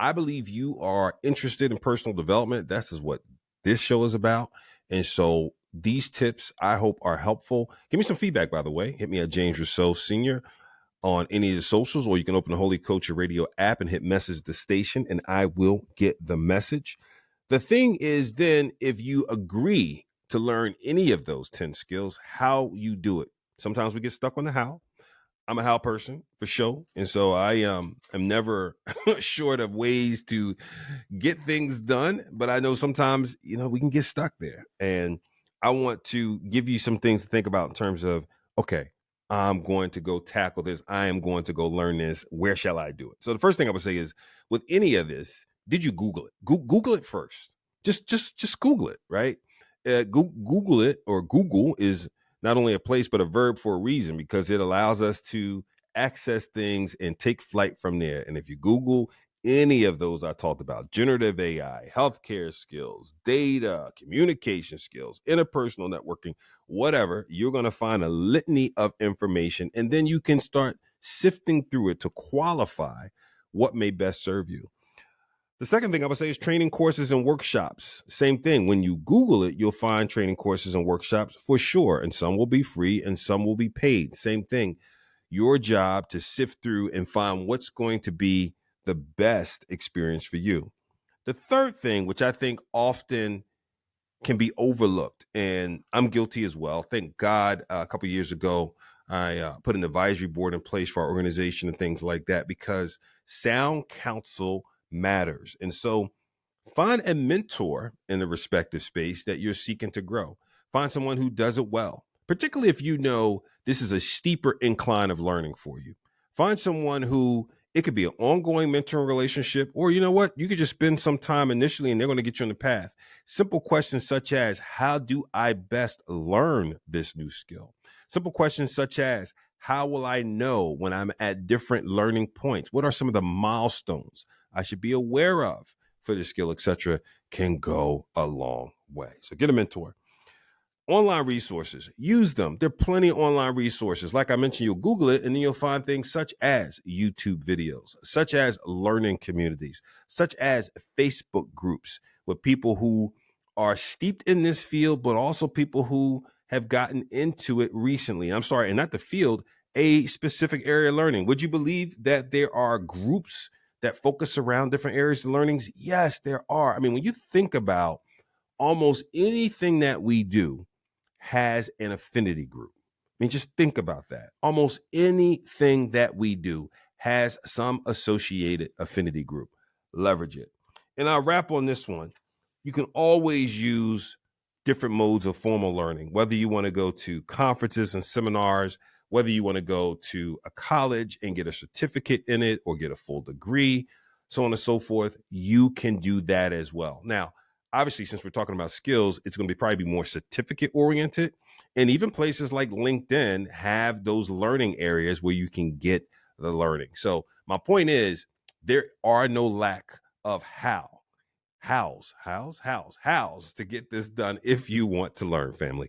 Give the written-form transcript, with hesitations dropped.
I believe you are interested in personal development. That's is what this show is about. And so these tips I hope are helpful. Give me some feedback, by the way. Hit me at James Rousseau Sr. on any of the socials, or you can open the Holy Culture Radio app and hit message the station, and I will get the message. The thing is, then, if you agree to learn any of those 10 skills, how you do it. Sometimes we get stuck on the how. I'm a how person for sure. And so I am never short of ways to get things done. But I know sometimes, we can get stuck there. And I want to give you some things to think about in terms of, okay, I'm going to go tackle this. I am going to go learn this. Where shall I do it? So the first thing I would say is, with any of this, did you Google it? Google it first. Just Google it, right? Google it, or Google is not only a place, but a verb for a reason, because it allows us to access things and take flight from there. And if you Google any of those I talked about, generative AI, healthcare skills, data, communication skills, interpersonal networking, whatever, you're going to find a litany of information. And then you can start sifting through it to qualify what may best serve you. The second thing I would say is training courses and workshops. Same thing. When you Google it, you'll find training courses and workshops for sure. And some will be free and some will be paid. Same thing. Your job to sift through and find what's going to be the best experience for you. The third thing, which I think often can be overlooked, and I'm guilty as well. Thank God a couple of years ago, I put an advisory board in place for our organization and things like that, because sound counsel matters. And so find a mentor in the respective space that you're seeking to grow. Find someone who does it well, particularly if you know this is a steeper incline of learning for you. Find someone who, it could be an ongoing mentoring relationship, or you know what, you could just spend some time initially and they're going to get you on the path. Simple questions such as, how do I best learn this new skill? Simple questions such as, how will I know when I'm at different learning points? What are some of the milestones I should be aware of for this skill, etc., can go a long way. So get a mentor. Online resources, use them. There are plenty of online resources. Like I mentioned, you'll Google it and then you'll find things such as YouTube videos, such as learning communities, such as Facebook groups with people who are steeped in this field, but also people who have gotten into it recently. I'm sorry, and not the field, a specific area of learning. Would you believe that there are groups that focus around different areas of learnings? Yes, there are. I mean, when you think about almost anything that we do has an affinity group. I mean, just think about that. Almost anything that we do has some associated affinity group. Leverage it. And I'll wrap on this one. You can always use different modes of formal learning, whether you want to go to conferences and seminars, whether you want to go to a college and get a certificate in it or get a full degree, so on and so forth, you can do that as well. Now, obviously, since we're talking about skills, it's going to probably be more certificate oriented. And even places like LinkedIn have those learning areas where you can get the learning. So my point is, there are no lack of hows to get this done if you want to learn, family.